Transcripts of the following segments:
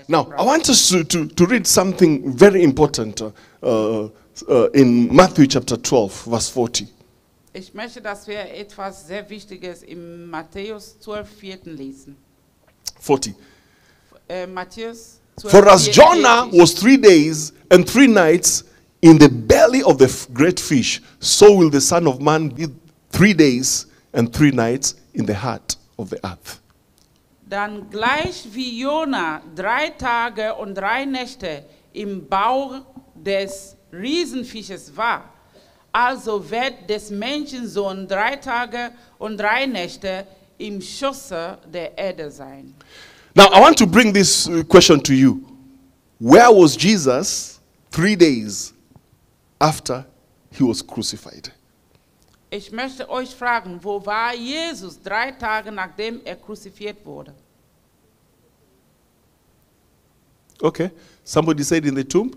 Now, I want us to read something very important in Matthew chapter 12, verse 40. Ich möchte, dass wir etwas sehr Wichtiges im Matthäus 12, 4. lesen. 40. Matthäus 12, For as 4, Jonah was 3 days and 3 nights in the belly of the great fish, so will the Son of Man be 3 days and 3 nights in the heart of the earth. Dann gleich wie Jona 3 Tage und 3 Nächte im Bauch des Riesenfisches war, also wird des Menschensohn 3 Tage und 3 Nächte im Schoße der Erde sein. Now, I want to bring this question to you. Where was Jesus 3 days after he was crucified? Ich möchte euch fragen, wo war Jesus 3 Tage nachdem kruzifiziert wurde? Okay. Somebody said in the tomb?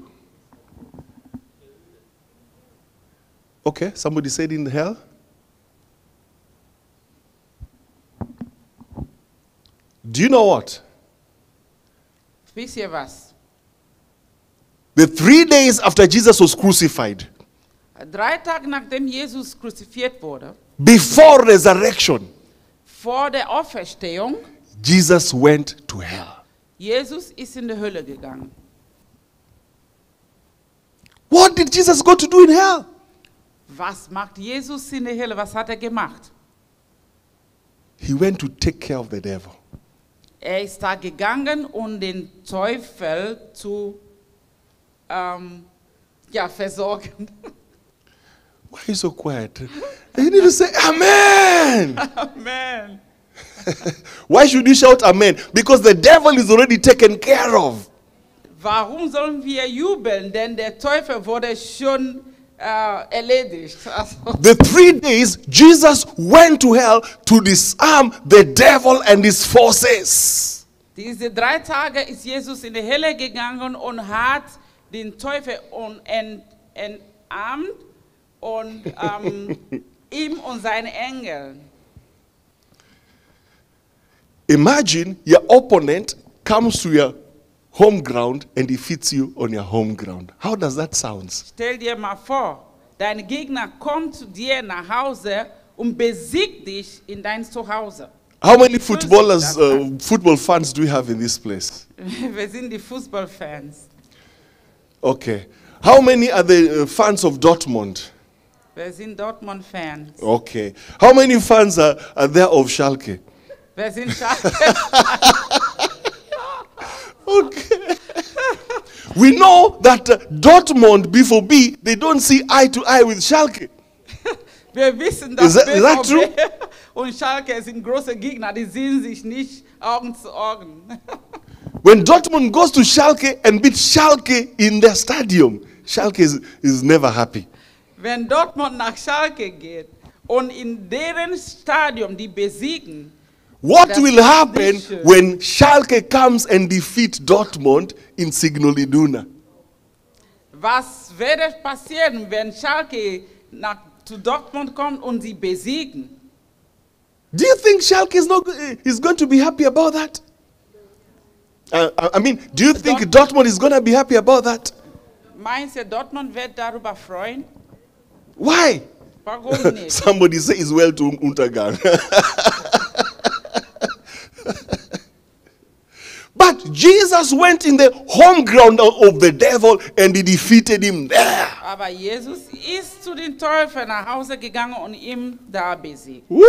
Okay. Somebody said in hell? Do you know what? Wisst ihr was? The 3 days after Jesus was crucified, 3 Tage nachdem Jesus kruzifiziert wurde, before resurrection, vor der Auferstehung, Jesus went to hell. Jesus ist in die Hölle gegangen. What did Jesus go to do in hell? Was macht Jesus in der Hölle? Was hat gemacht? He went to take care of the devil. Ist da gegangen, um den Teufel zu versorgen. Why are you so quiet? You need to say Amen. Amen. Why should you shout Amen? Because the devil is already taken care of. Warum sollen wir jubeln? Denn der Teufel wurde schon erledigt. The 3 days Jesus went to hell to disarm the devil and his forces. Diese 3 Tage ist Jesus in die Hölle gegangen und hat den Teufel entarmt und ihm und seine Engel. Imagine your opponent comes to your home ground and defeats you on your home ground. How does that sound? Stell dir mal vor, dein Gegner kommt zu dir nach Hause und besiegt dich in dein Zuhause. How many footballers, football fans do we have in this place? Wir sind die Fußballfans. Okay. How many are the fans of Dortmund? Wir sind Dortmund-Fans. Okay. How many fans are there of Schalke? Wir sind Schalke. Okay. We know that Dortmund, BVB, they don't see eye to eye with Schalke. Wir wissen, dass Is that true? und Schalke sind große Gegner, die sehen sich nicht Augen zu Augen. When Dortmund goes to Schalke and beats Schalke in their stadium, Schalke is never happy. Wenn Dortmund nach Schalke geht und in deren Stadion die besiegen, what will happen when Schalke comes and defeat Dortmund in Signal Iduna? Was wird passieren, wenn Schalke zu Dortmund kommt und sie besiegen? Do you think Schalke is going to be happy about that? I mean, do you think Dortmund is going to be happy about that? Meinst du, Dortmund wird darüber freuen? Why? Warum nicht? Somebody say it's well to Untergang. But Jesus went in the home ground of the devil and he defeated him there. Aber Jesus ist zu den Teufel nach Hause gegangen und ihm da besiegt. Woo!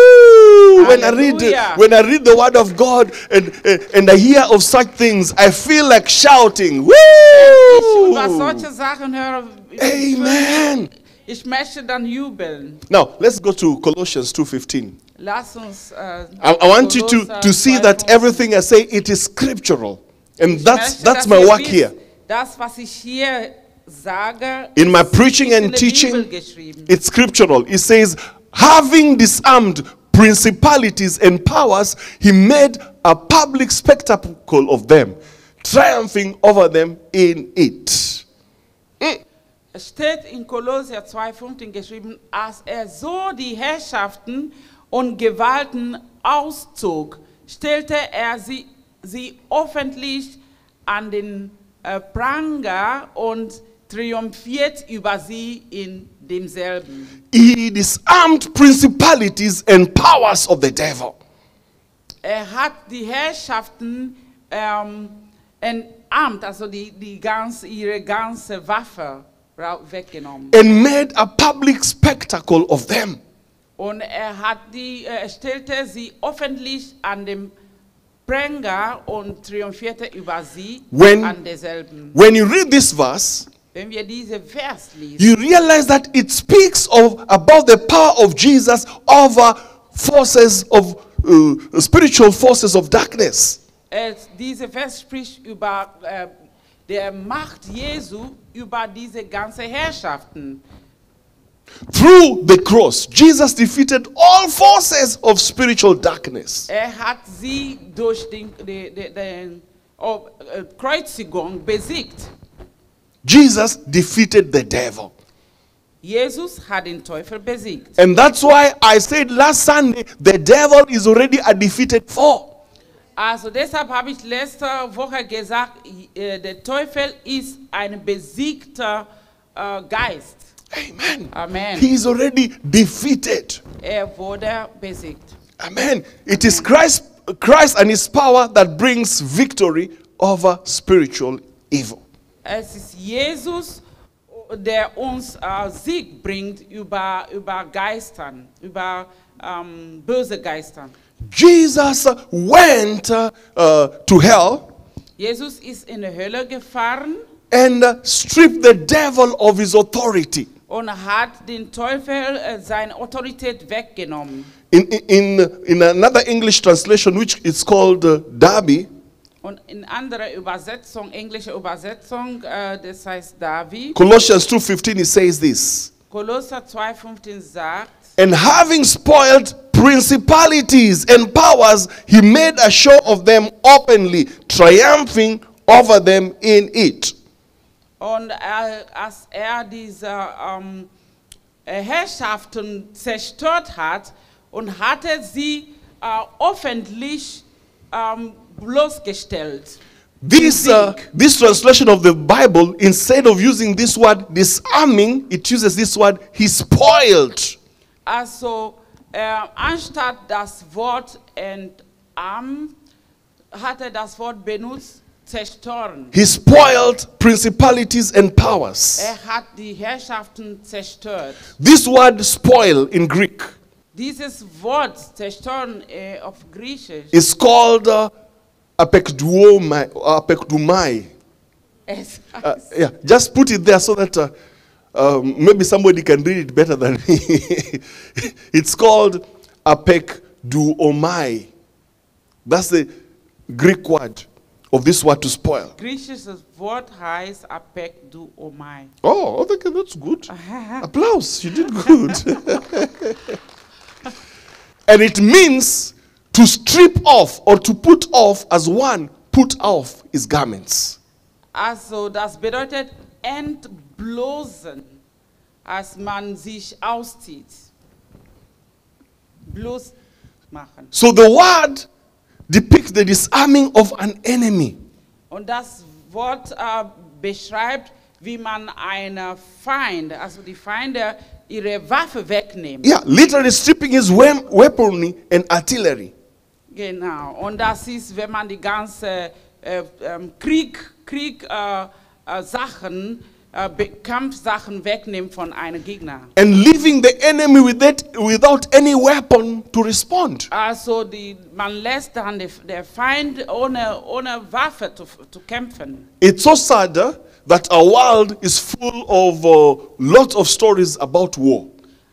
When I read the word of God and I hear of such things, I feel like shouting. Woo! Ich über solche Sachen höre. Amen. Ich möchte dann jubeln. Now, let's go to Colossians 2:15. Lass uns, I want you to see that everything I say, it is scriptural. And that's my work here. Das, was ich hier sage, in my preaching and teaching, it's scriptural. It says, having disarmed principalities and powers, he made a public spectacle of them, triumphing over them in it. Es steht in Kolosser 2,15 geschrieben, als so die Herrschaften und Gewalten auszog, stellte sie öffentlich an den Pranger und triumphiert über sie in demselben. He disarmed principalities and powers of the devil. Hat die Herrschaften entarmt, also ihre ganze Waffe weggenommen. And made a public spectacle of them. Und stellte sie öffentlich an dem Pranger und triumphierte über sie an derselben. When you read this verse, wenn wir diese Vers lesen, you realize that it speaks about the power of Jesus over forces of spiritual forces of darkness. Diese Vers spricht über der Macht Jesu über diese ganze Herrschaften. Through the cross, Jesus defeated all forces of spiritual darkness. Hat sie durch die Kreuzigung besiegt. Jesus defeated the devil. Jesus hat den Teufel besiegt. And that's why I said last Sunday, the devil is already a defeated foe. Also deshalb habe ich letzte Woche gesagt, der Teufel ist ein besiegter Geist. Amen. Amen. He is already defeated. Wurde besiegt. Amen. It is Christ and his power that brings victory over spiritual evil. Es ist Jesus, der uns Sieg bringt über Geistern, über böse Geistern. Jesus went to hell. Jesus ist in die Hölle gefahren. And stripped the devil of his authority. Und hat den Teufel seine Autorität weggenommen. In another English translation, which is called Darby. Und in anderer Übersetzung, englische Übersetzung, das heißt Darby. Colossians 2:15, it says this. Kolosser 2:15 sagt. And having spoiled principalities and powers, he made a show of them openly, triumphing over them in it. Und als diese Herrschaften zerstört hat und hatte sie öffentlich bloßgestellt. This translation of the Bible, instead of using this word disarming, it uses this word he spoiled. Also anstatt das Wort entarmt, hat das Wort benutzt zerstören. He spoiled principalities and powers. Hat die Herrschaften zerstört. This word spoil in Greek, dieses Wort zerstören auf Griechisch, is called apekdumai. Yeah, just put it there so that maybe somebody can read it better than me. It's called apekduomai. That's the Greek word of this word to spoil. Griechisches Wort heißt apekduomai. Oh, okay, that's good. Applause, you did good. And it means to strip off or to put off as one put off his garments. Also, das bedeutet entblößen, als man sich auszieht. Bloß machen. So the word depicts the disarming of an enemy. Und das Wort beschreibt, wie man einen Feind, also die Feinde, ihre Waffe wegnehmen. Yeah, literally stripping his weaponry and artillery. Genau. Und das ist, wenn man die ganze Sachen, Kampfsachen wegnimmt von einem Gegner. And leaving the enemy without any weapon to respond. Also man lässt dann der Feind ohne Waffe zu kämpfen. It's so sad that our world is full of lots of stories about war.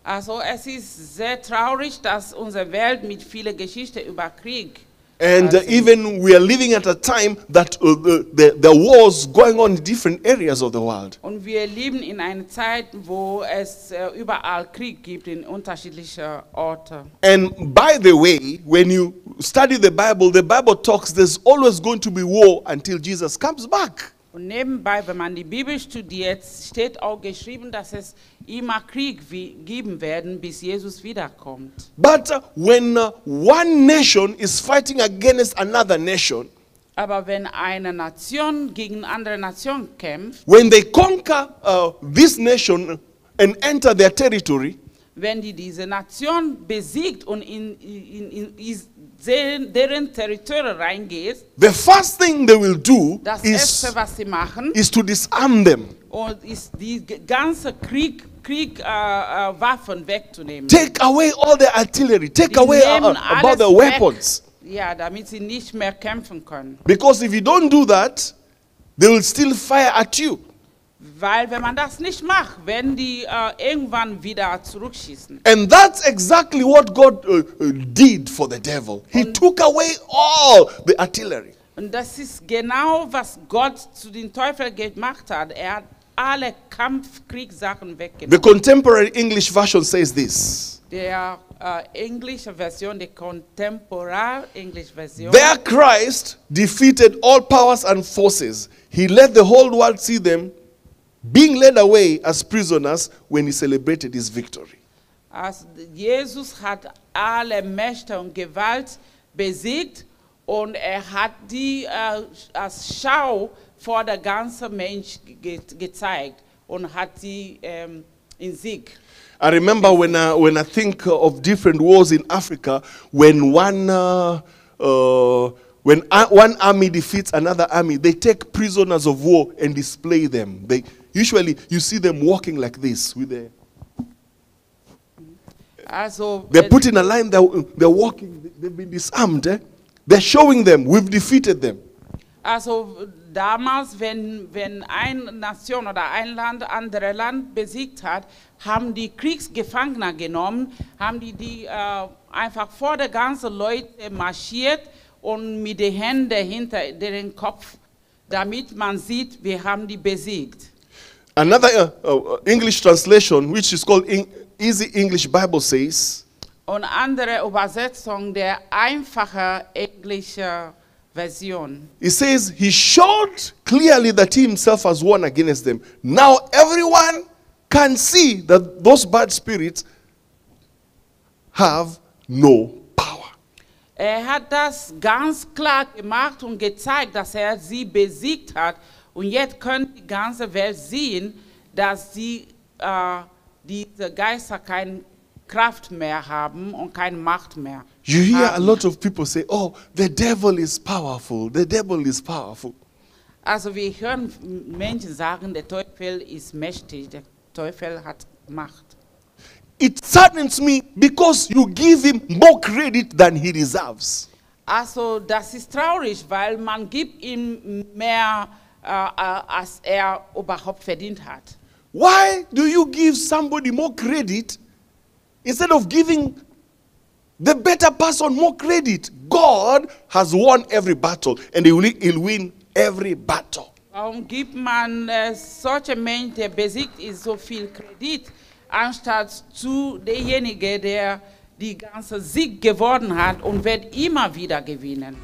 Also es ist sehr traurig, dass unsere Welt mit vielen Geschichten über Krieg. And even we are living at a time that the wars going on in different areas of the world. Und wir leben in einer Zeit, wo es überall Krieg gibt in unterschiedlichen Orten. And by the way, when you study the Bible talks there's always going to be war until Jesus comes back. Und nebenbei, wenn man die Bibel studiert, steht auch geschrieben, dass es immer Krieg geben werden, bis Jesus wiederkommt. But when one nation is fighting against another nation, Aber wenn eine Nation gegen eine andere Nation kämpft, when they conquer this nation and enter their territory, wenn die diese Nation besiegt und in deren Territorium reingeht, the first thing they will do das Erste, was sie machen, is to disarm them. und ist die ganze Waffen wegzunehmen. Take away all the artillery. Take Die away nehmen about the alles weg. weapons. Ja, damit sie nicht mehr kämpfen können. Because if you don't do that, they will still fire at you. Weil wenn man das nicht macht, werden die irgendwann wieder zurückschießen. And that's exactly what God did for the devil. He took away all the artillery. Und das ist genau, was Gott zu den Teufeln gemacht hat. Er hat alle Kampfkriegssachen The weggenommen. contemporary English version says this. Der englische Version, die Contemporary English Version. There Christ defeated all powers and forces. He let the whole world see them being led away as prisoners when he celebrated his victory. Also Jesus hat alle Mächte und Gewalt besiegt und hat die als Schau vor der ganzen Mensch gezeigt und hat sie in Sieg. I remember when I think of different wars in Africa, when one army defeats another army, they take prisoners of war and display them. Usually you see them walking like this with their. Also, They're put in a line. They're walking. They've been disarmed. They're showing them we've defeated them. Also damals, wenn eine Nation oder ein Land andere Land besiegt hat, haben die Kriegsgefangene genommen, haben die einfach vor der ganzen Leute marschiert und mit den Händen hinter deren Kopf, damit man sieht, wir haben die besiegt. Another English translation, which is called Easy English Bible, says. Und andere Übersetzung der einfache englische Version. It says, he showed clearly that he himself has won against them. Now everyone can see that those bad spirits have no power. Hat das ganz klar gemacht und gezeigt, dass sie besiegt hat. Und jetzt können die ganze Welt sehen, dass diese Geister keine Kraft mehr haben und keine Macht mehr. You hear a lot of people say, oh, the devil is powerful. The devil is powerful. Also wir hören Menschen sagen, der Teufel ist mächtig, der Teufel hat Macht. It saddens me because you give him more credit than he deserves. Also das ist traurig, weil man gibt ihm mehr, als überhaupt verdient hat. Why do you give somebody more credit instead of giving the better person more credit? God has won every battle and he'll win every battle. Warum gibt man solchen Menschen, der besiegt ist, so viel Kredit, anstatt zu derjenige, der die ganze Sieg gewonnen hat und wird immer wieder gewinnen?